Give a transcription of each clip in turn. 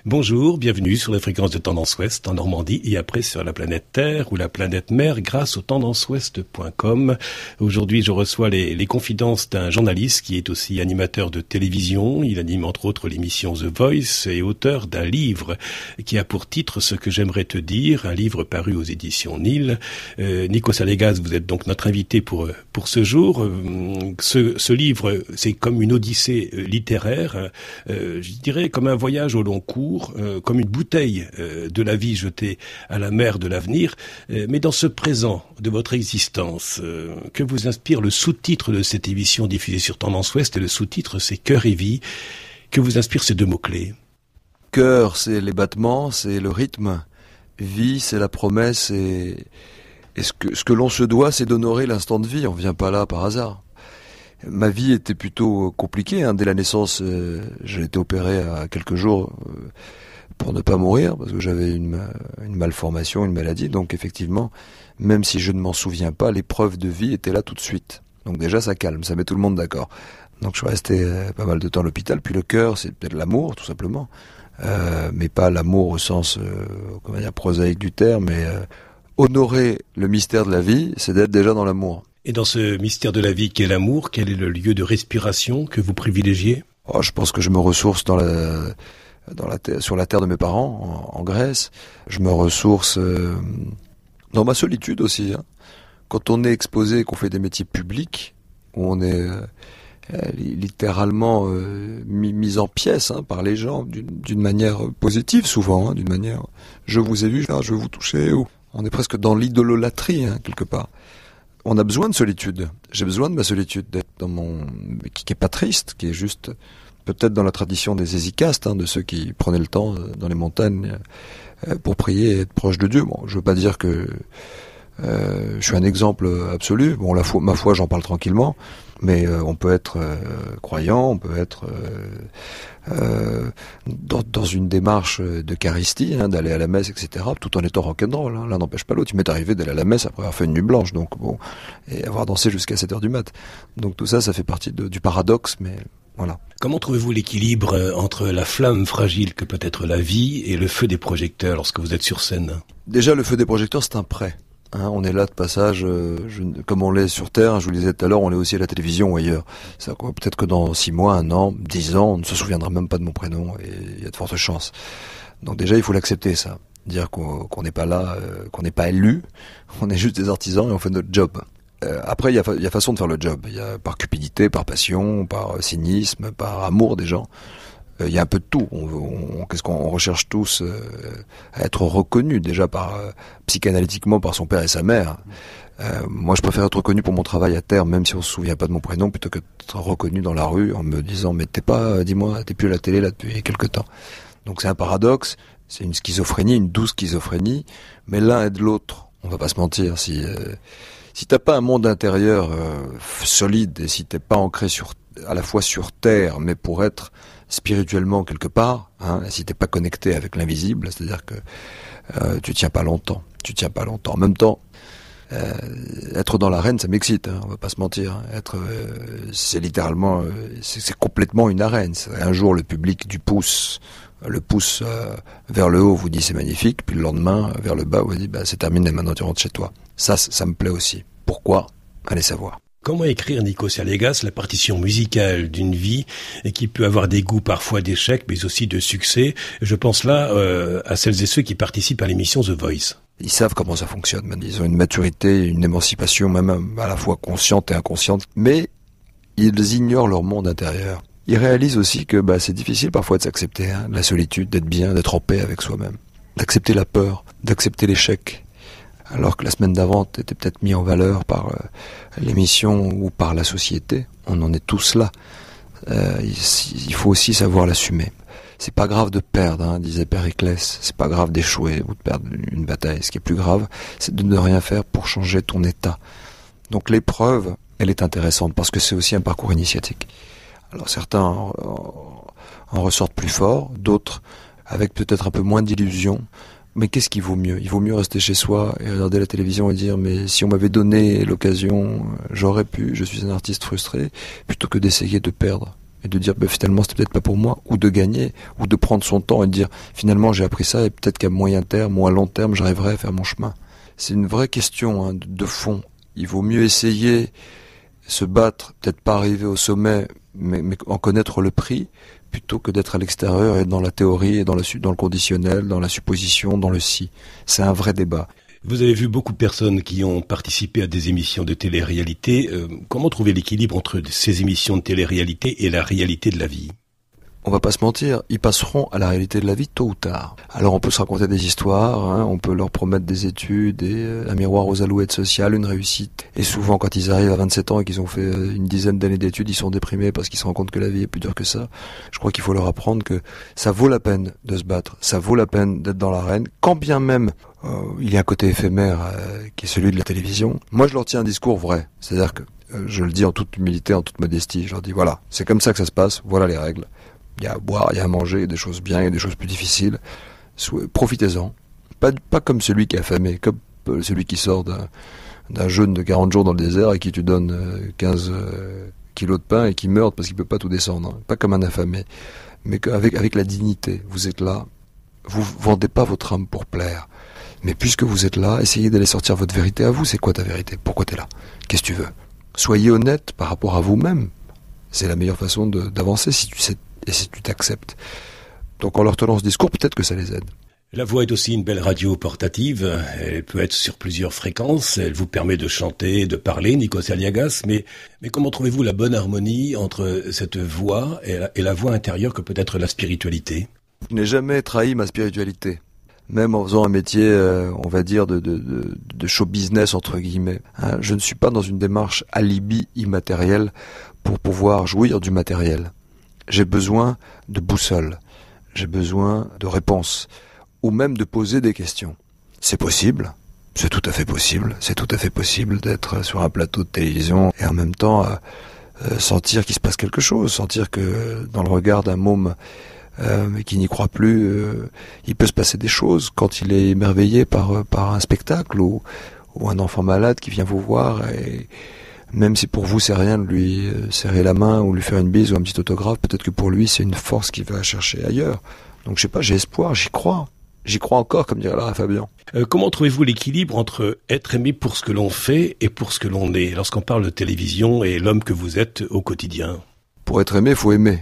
Bonjour, bienvenue sur les fréquences de Tendance Ouest en Normandie et après sur la planète Terre ou la planète Mer grâce au tendanceouest.com. Aujourd'hui, je reçois les confidences d'un journaliste qui est aussi animateur de télévision. Il anime entre autres l'émission The Voice et auteur d'un livre qui a pour titre Ce que j'aimerais te dire, un livre paru aux éditions Nil. Nico Salegas, vous êtes donc notre invité pour ce jour. Ce livre, c'est comme une odyssée littéraire, je dirais comme un voyage au long cours, comme une bouteille de la vie jetée à la mer de l'avenir. Mais dans ce présent de votre existence, que vous inspire le sous-titre de cette émission diffusée sur Tendance Ouest? Et le sous-titre, c'est Cœur et vie. Que vous inspire ces deux mots-clés? Cœur, c'est les battements, c'est le rythme. Vie, c'est la promesse. Et ce que l'on se doit, c'est d'honorer l'instant de vie. On vient pas là par hasard. Ma vie était plutôt compliquée. Dès la naissance, j'ai été opéré à quelques jours pour ne pas mourir, parce que j'avais une malformation, une maladie. Donc effectivement, même si je ne m'en souviens pas, l'épreuve de vie était là tout de suite. Donc déjà, ça calme, ça met tout le monde d'accord. Donc je suis resté pas mal de temps à l'hôpital. Puis le cœur, c'est peut-être l'amour, tout simplement. Mais pas l'amour au sens prosaïque du terme, mais honorer le mystère de la vie, c'est d'être déjà dans l'amour. Et dans ce mystère de la vie qu'est l'amour, quel est le lieu de respiration que vous privilégiez? Je pense que je me ressource sur la terre de mes parents, en Grèce. Je me ressource dans ma solitude aussi. Quand on est exposé, qu'on fait des métiers publics, où on est littéralement mis en pièces par les gens, d'une manière positive souvent, d'une manière « je vous ai vu, je veux vous toucher », ou on est presque dans l'idolâtrie quelque part. On a besoin de solitude. J'ai besoin de ma solitude, d'être qui est pas triste, qui est juste peut-être dans la tradition des hésicastes, de ceux qui prenaient le temps dans les montagnes pour prier et être proche de Dieu. Bon, je veux pas dire que je suis un exemple absolu. Bon, ma foi, j'en parle tranquillement, mais on peut être croyant, on peut être dans une démarche d'eucharistie, d'aller à la messe, etc., tout en étant rock'n'roll. L'un n'empêche pas l'autre. Il m'est arrivé d'aller à la messe après avoir fait une nuit blanche, donc bon, et avoir dansé jusqu'à 7h du mat. Donc tout ça, ça fait partie du paradoxe, mais voilà. Comment trouvez-vous l'équilibre entre la flamme fragile que peut être la vie et le feu des projecteurs lorsque vous êtes sur scène? Déjà, le feu des projecteurs, c'est un prêt. On est là de passage, comme on l'est sur Terre, je vous le disais tout à l'heure, on l'est aussi à la télévision ou ailleurs. Peut-être que dans 6 mois, 1 an, 10 ans, on ne se souviendra même pas de mon prénom, et il y a de fortes chances. Donc déjà, il faut l'accepter, ça. Dire qu'on n'est pas là, qu'on n'est pas élu, on est juste des artisans et on fait notre job. Après, il y a façon de faire le job. Il y a par cupidité, par passion, par cynisme, par amour des gens. Il y a un peu de tout. Qu'est-ce qu'on recherche tous à être reconnu déjà psychanalytiquement par son père et sa mère. Moi, je préfère être reconnu pour mon travail à terre, même si on se souvient pas de mon prénom, plutôt que d'être reconnu dans la rue en me disant mais t'es plus à la télé là depuis quelque temps. Donc c'est un paradoxe, c'est une schizophrénie, une douce schizophrénie, mais l'un aide l'autre. On va pas se mentir. Si t'as pas un monde intérieur solide et si t'es pas ancré à la fois sur terre, mais pour être spirituellement quelque part, si t'es pas connecté avec l'invisible, c'est-à-dire que tu tiens pas longtemps. En même temps, être dans l'arène, ça m'excite, on va pas se mentir. C'est littéralement, c'est complètement une arène. Un jour, le public le pouce vers le haut vous dit c'est magnifique, puis le lendemain, vers le bas, vous dit c'est terminé, maintenant tu rentres chez toi. Ça me plaît aussi. Pourquoi? Allez savoir. Comment écrire, Nico Salegas, la partition musicale d'une vie et qui peut avoir des goûts parfois d'échecs, mais aussi de succès? Je pense là à celles et ceux qui participent à l'émission The Voice. Ils savent comment ça fonctionne. Ils ont une maturité, une émancipation, même à la fois consciente et inconsciente, mais ils ignorent leur monde intérieur. Ils réalisent aussi que c'est difficile parfois de s'accepter, de la solitude, d'être bien, d'être en paix avec soi-même, d'accepter la peur, d'accepter l'échec. Alors que la semaine d'avant, t'étais peut-être mis en valeur par l'émission ou par la société. On en est tous là. Il faut aussi savoir l'assumer. C'est pas grave de perdre, disait Périclès. C'est pas grave d'échouer ou de perdre une bataille. Ce qui est plus grave, c'est de ne rien faire pour changer ton état. Donc l'épreuve, elle est intéressante parce que c'est aussi un parcours initiatique. Alors certains en ressortent plus forts, d'autres avec peut-être un peu moins d'illusions. Mais qu'est-ce qui vaut mieux? Il vaut mieux rester chez soi et regarder la télévision et dire mais si on m'avait donné l'occasion, j'aurais pu, je suis un artiste frustré, plutôt que d'essayer de perdre et de dire finalement c'était peut-être pas pour moi, ou de gagner, ou de prendre son temps et de dire finalement j'ai appris ça et peut-être qu'à moyen terme ou à long terme j'arriverai à faire mon chemin. C'est une vraie question de fond. Il vaut mieux essayer, se battre, peut-être pas arriver au sommet, mais en connaître le prix, plutôt que d'être à l'extérieur et dans la théorie et dans le conditionnel, dans la supposition, dans le si. C'est un vrai débat. Vous avez vu beaucoup de personnes qui ont participé à des émissions de télé-réalité. Comment trouver l'équilibre entre ces émissions de télé-réalité et la réalité de la vie ? On va pas se mentir, ils passeront à la réalité de la vie tôt ou tard. Alors on peut se raconter des histoires, on peut leur promettre des études, un miroir aux alouettes sociales, une réussite. Et souvent quand ils arrivent à 27 ans et qu'ils ont fait une dizaine d'années d'études, ils sont déprimés parce qu'ils se rendent compte que la vie est plus dure que ça. Je crois qu'il faut leur apprendre que ça vaut la peine de se battre, ça vaut la peine d'être dans l'arène, quand bien même il y a un côté éphémère qui est celui de la télévision. Moi je leur tiens un discours vrai, c'est-à-dire que je le dis en toute humilité, en toute modestie, je leur dis voilà, c'est comme ça que ça se passe, voilà les règles. Il y a à boire, il y a à manger, il y a des choses bien, il y a des choses plus difficiles. Profitez-en. Pas comme celui qui est affamé, comme celui qui sort d'un jeûne de 40 jours dans le désert et qui tu donnes 15 kilos de pain et qui meurt parce qu'il peut pas tout descendre. Pas comme un affamé, mais avec la dignité. Vous êtes là, vous vendez pas votre âme pour plaire. Mais puisque vous êtes là, essayez d'aller sortir votre vérité à vous. C'est quoi ta vérité ? Pourquoi t'es là ? Qu'est-ce que tu veux ? Soyez honnête par rapport à vous-même. C'est la meilleure façon d'avancer si tu sais et si tu t'acceptes. Donc en leur tenant ce discours, peut-être que ça les aide. La voix est aussi une belle radio portative. Elle peut être sur plusieurs fréquences. Elle vous permet de chanter, de parler, Nikos Aliagas. Mais comment trouvez-vous la bonne harmonie entre cette voix et la voix intérieure que peut être la spiritualité ? Je n'ai jamais trahi ma spiritualité. Même en faisant un métier, on va dire, de show business, entre guillemets. Je ne suis pas dans une démarche alibi immatérielle pour pouvoir jouir du matériel. J'ai besoin de boussole, j'ai besoin de réponses, ou même de poser des questions. C'est possible, c'est tout à fait possible d'être sur un plateau de télévision et en même temps sentir qu'il se passe quelque chose, sentir que dans le regard d'un môme qui n'y croit plus, il peut se passer des choses quand il est émerveillé par un spectacle ou un enfant malade qui vient vous voir et même si pour vous c'est rien de lui serrer la main ou lui faire une bise ou un petit autographe, peut-être que pour lui c'est une force qu'il va chercher ailleurs. Donc je sais pas, j'ai espoir, j'y crois encore, comme dirait Lara Fabian. Comment trouvez-vous l'équilibre entre être aimé pour ce que l'on fait et pour ce que l'on est, lorsqu'on parle de télévision et l'homme que vous êtes au quotidien ? Pour être aimé, il faut aimer.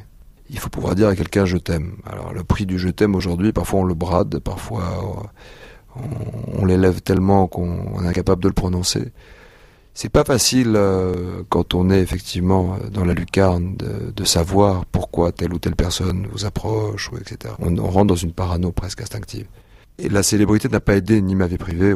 Il faut pouvoir dire à quelqu'un je t'aime. Alors le prix du je t'aime aujourd'hui, parfois on le brade, parfois on l'élève tellement qu'on est incapable de le prononcer. C'est pas facile quand on est effectivement dans la lucarne de savoir pourquoi telle ou telle personne vous approche, ou etc. On rentre dans une parano presque instinctive. Et la célébrité n'a pas aidé ni ma vie privée,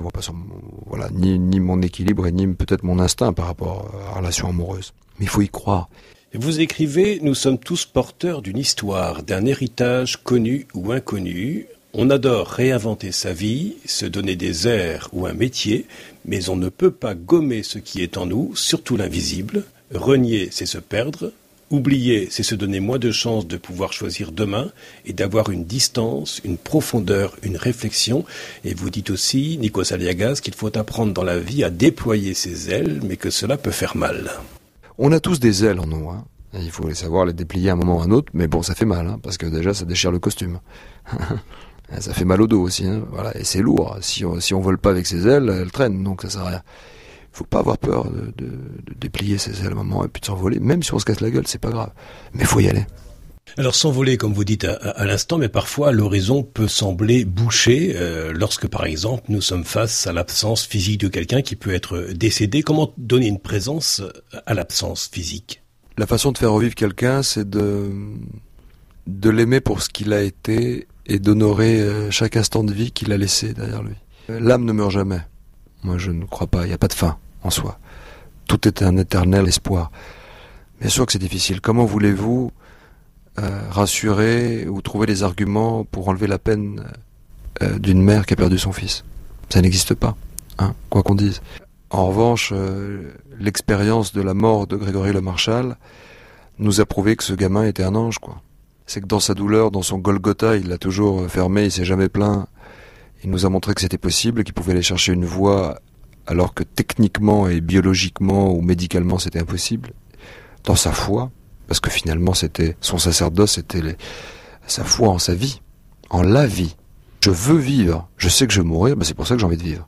ni mon équilibre, et ni peut-être mon instinct par rapport à la relation amoureuse. Mais il faut y croire. Vous écrivez « Nous sommes tous porteurs d'une histoire, d'un héritage connu ou inconnu. On adore réinventer sa vie, se donner des airs ou un métier, mais on ne peut pas gommer ce qui est en nous, surtout l'invisible. Renier, c'est se perdre. Oublier, c'est se donner moins de chances de pouvoir choisir demain et d'avoir une distance, une profondeur, une réflexion. Et vous dites aussi, Nikos Aliagas, qu'il faut apprendre dans la vie à déployer ses ailes, mais que cela peut faire mal. » On a tous des ailes en nous, Il faut savoir les déplier à un moment ou à un autre, mais bon, ça fait mal, parce que déjà, ça déchire le costume. Ça fait mal au dos aussi, voilà, et c'est lourd. Si on vole pas avec ses ailes, elles traînent, donc ça sert à rien. Faut pas avoir peur de déplier ses ailes à un moment et puis de s'envoler. Même si on se casse la gueule, c'est pas grave. Mais faut y aller. Alors s'envoler, comme vous dites à l'instant, mais parfois l'horizon peut sembler bouché lorsque, par exemple, nous sommes face à l'absence physique de quelqu'un qui peut être décédé. Comment donner une présence à l'absence physique ? La façon de faire revivre quelqu'un, c'est de l'aimer pour ce qu'il a été et d'honorer chaque instant de vie qu'il a laissé derrière lui. L'âme ne meurt jamais. Moi, je ne crois pas. Il n'y a pas de fin en soi. Tout est un éternel espoir. Bien sûr que c'est difficile. Comment voulez-vous rassurer ou trouver les arguments pour enlever la peine d'une mère qui a perdu son fils ? Ça n'existe pas, quoi qu'on dise. En revanche, l'expérience de la mort de Grégory Le Marchal nous a prouvé que ce gamin était un ange, quoi. C'est que dans sa douleur, dans son Golgotha, il l'a toujours fermé, il s'est jamais plaint. Il nous a montré que c'était possible, qu'il pouvait aller chercher une voie alors que techniquement et biologiquement ou médicalement c'était impossible. Dans sa foi, Parce que finalement, c'était son sacerdoce, c'était sa foi en sa vie, en la vie. Je veux vivre, je sais que je vais mourir, c'est pour ça que j'ai envie de vivre.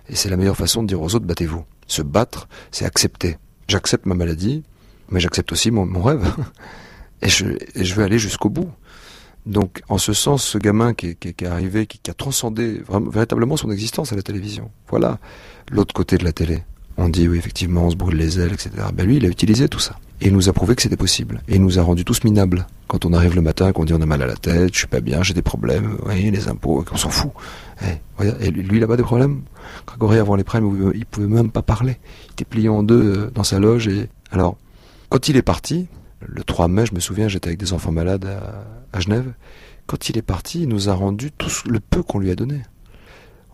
Et c'est la meilleure façon de dire aux autres, battez-vous. Se battre, c'est accepter. J'accepte ma maladie, mais j'accepte aussi mon rêve. Et je vais aller jusqu'au bout. Donc, en ce sens, ce gamin qui est arrivé, qui a transcendé véritablement son existence à la télévision. Voilà l'autre côté de la télé. On dit, oui, effectivement, on se brûle les ailes, etc. Lui, il a utilisé tout ça. Et il nous a prouvé que c'était possible. Et il nous a rendus tous minables. Quand on arrive le matin, qu'on dit on a mal à la tête, je suis pas bien, j'ai des problèmes, oui, les impôts, on s'en fout. Et lui, il a pas de problème. Grégory, avant les primes, il pouvait même pas parler. Il était plié en deux dans sa loge. Et alors, quand il est parti, le 3 mai, je me souviens, j'étais avec des enfants malades à Genève. Quand il est parti, il nous a rendu tout le peu qu'on lui a donné.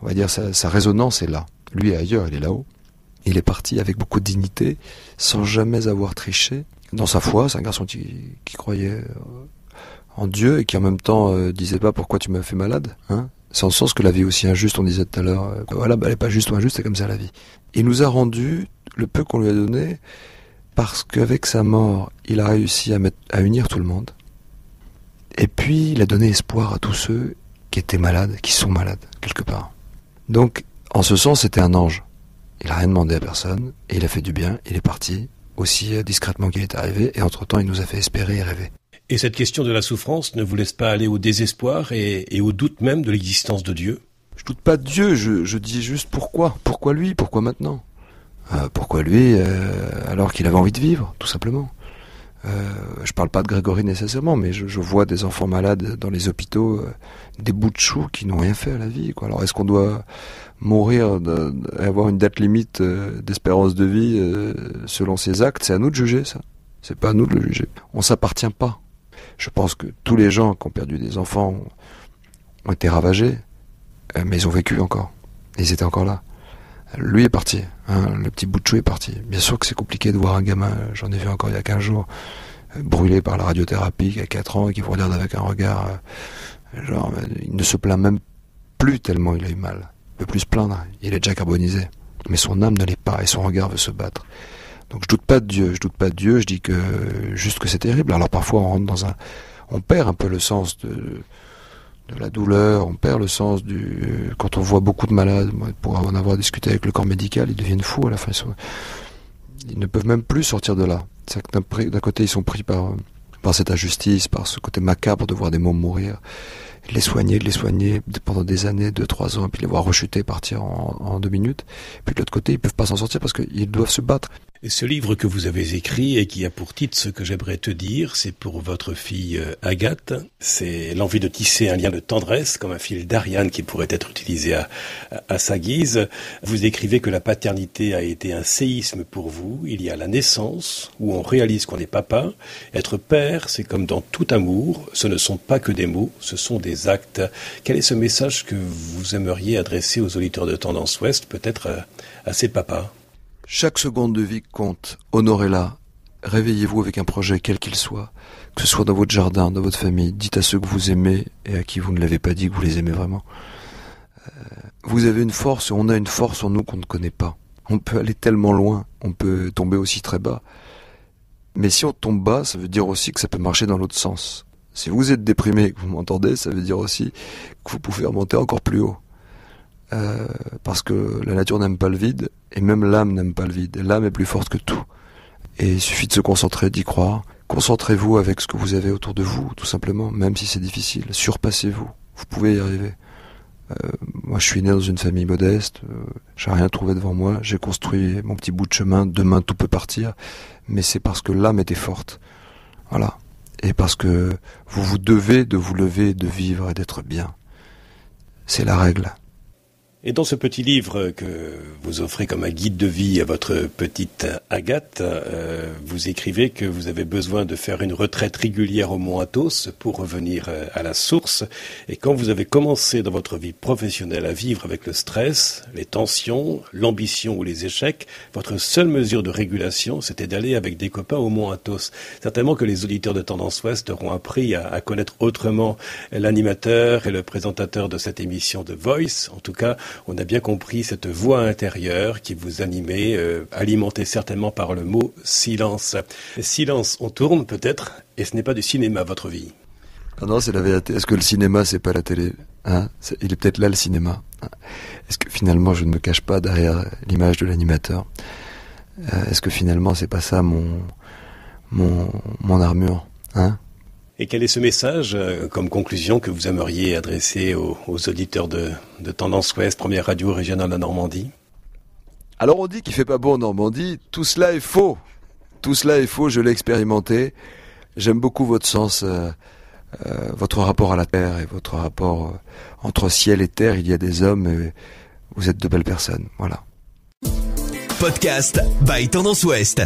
On va dire, sa résonance est là. Lui est ailleurs, il est là-haut. Il est parti avec beaucoup de dignité, sans jamais avoir triché. Dans sa foi, c'est un garçon qui croyait en Dieu et qui en même temps disait pas pourquoi tu m'as fait malade. C'est en ce sens que la vie est aussi injuste, on disait tout à l'heure. Elle est pas juste ou injuste, c'est comme ça la vie. Il nous a rendu le peu qu'on lui a donné parce qu'avec sa mort, il a réussi à unir tout le monde. Et puis, il a donné espoir à tous ceux qui étaient malades, qui sont malades, quelque part. Donc, en ce sens, c'était un ange. Il n'a rien demandé à personne, et il a fait du bien, il est parti, aussi discrètement qu'il est arrivé, et entre-temps, il nous a fait espérer et rêver. Et cette question de la souffrance ne vous laisse pas aller au désespoir et au doute même de l'existence de Dieu? Je doute pas de Dieu, je dis juste pourquoi. Pourquoi lui? Pourquoi maintenant? Pourquoi lui alors qu'il avait envie de vivre, tout simplement. Je parle pas de Grégory nécessairement, mais je vois des enfants malades dans les hôpitaux, des bouts de chou qui n'ont rien fait à la vie, quoi. Alors est-ce qu'on doit mourir et avoir une date limite d'espérance de vie selon ses actes? C'est à nous de juger ça. C'est pas à nous de le juger. On s'appartient pas. Je pense que tous les gens qui ont perdu des enfants ont été ravagés, mais ils ont vécu encore. Et ils étaient encore là. Lui est parti, le petit bout de chou est parti. Bien sûr que c'est compliqué de voir un gamin, j'en ai vu encore il y a 15 jours, brûlé par la radiothérapie, qui a 4 ans et qui vous regarde avec un regard, il ne se plaint même plus tellement il a eu mal. Il peut plus se plaindre, il est déjà carbonisé. Mais son âme ne l'est pas et son regard veut se battre. Donc je doute pas de Dieu, je dis que juste que c'est terrible. Alors parfois on rentre on perd un peu le sens de la douleur, on perd le sens quand on voit beaucoup de malades, pour en avoir discuté avec le corps médical, ils deviennent fous à la fin. Ils ne peuvent même plus sortir de là. C'est que d'un côté, ils sont pris par cette injustice, par ce côté macabre de voir des mômes mourir, de les soigner pendant des années, 2-3 ans, et puis les voir rechuter, partir en 2 minutes. Puis de l'autre côté, ils peuvent pas s'en sortir parce qu'ils doivent se battre. Et ce livre que vous avez écrit et qui a pour titre Ce que j'aimerais te dire, c'est pour votre fille Agathe. C'est l'envie de tisser un lien de tendresse comme un fil d'Ariane qui pourrait être utilisé à sa guise. Vous écrivez que la paternité a été un séisme pour vous. Il y a la naissance où on réalise qu'on est papa. Être père, c'est comme dans tout amour. Ce ne sont pas que des mots, ce sont des actes. Quel est ce message que vous aimeriez adresser aux auditeurs de Tendance Ouest, peut-être à ces papas? Chaque seconde de vie compte, honorez-la, réveillez-vous avec un projet quel qu'il soit, que ce soit dans votre jardin, dans votre famille, dites à ceux que vous aimez et à qui vous ne l'avez pas dit que vous les aimez vraiment. Vous avez une force, on a une force en nous qu'on ne connaît pas. On peut aller tellement loin, on peut tomber aussi très bas. Mais si on tombe bas, ça veut dire aussi que ça peut marcher dans l'autre sens. Si vous êtes déprimé et que vous m'entendez, ça veut dire aussi que vous pouvez remonter encore plus haut. Parce que la nature n'aime pas le vide, et même l'âme n'aime pas le vide. Et l'âme est plus forte que tout. Et il suffit de se concentrer, d'y croire. Concentrez-vous avec ce que vous avez autour de vous, tout simplement, même si c'est difficile. Surpassez-vous, vous pouvez y arriver. Moi, je suis né dans une famille modeste, j'ai rien trouvé devant moi, j'ai construit mon petit bout de chemin, demain tout peut partir, mais c'est parce que l'âme était forte. Voilà. Et parce que vous vous devez de vous lever, de vivre et d'être bien. C'est la règle. Et dans ce petit livre que vous offrez comme un guide de vie à votre petite Agathe, vous écrivez que vous avez besoin de faire une retraite régulière au Mont Athos pour revenir à la source. Et quand vous avez commencé dans votre vie professionnelle à vivre avec le stress, les tensions, l'ambition ou les échecs, votre seule mesure de régulation, c'était d'aller avec des copains au Mont Athos. Certainement que les auditeurs de Tendance Ouest auront appris à connaître autrement l'animateur et le présentateur de cette émission de Voice. En tout cas, On a bien compris cette voix intérieure qui vous animait, alimentée certainement par le mot silence. Silence, on tourne peut-être, et ce n'est pas du cinéma votre vie. Ah non, c'est la vérité. Est-ce que le cinéma, c'est pas la télé, hein? Il est peut-être là le cinéma. Est-ce que finalement, je ne me cache pas derrière l'image de l'animateur? Est-ce que finalement, c'est pas ça mon armure, hein? Et quel est ce message comme conclusion que vous aimeriez adresser aux auditeurs de Tendance Ouest, première radio régionale en Normandie? Alors on dit qu'il fait pas beau en Normandie. Tout cela est faux. Tout cela est faux. Je l'ai expérimenté. J'aime beaucoup votre sens. Votre rapport à la terre et votre rapport entre ciel et terre. Il y a des hommes et vous êtes de belles personnes. Voilà. Podcast by Tendance Ouest.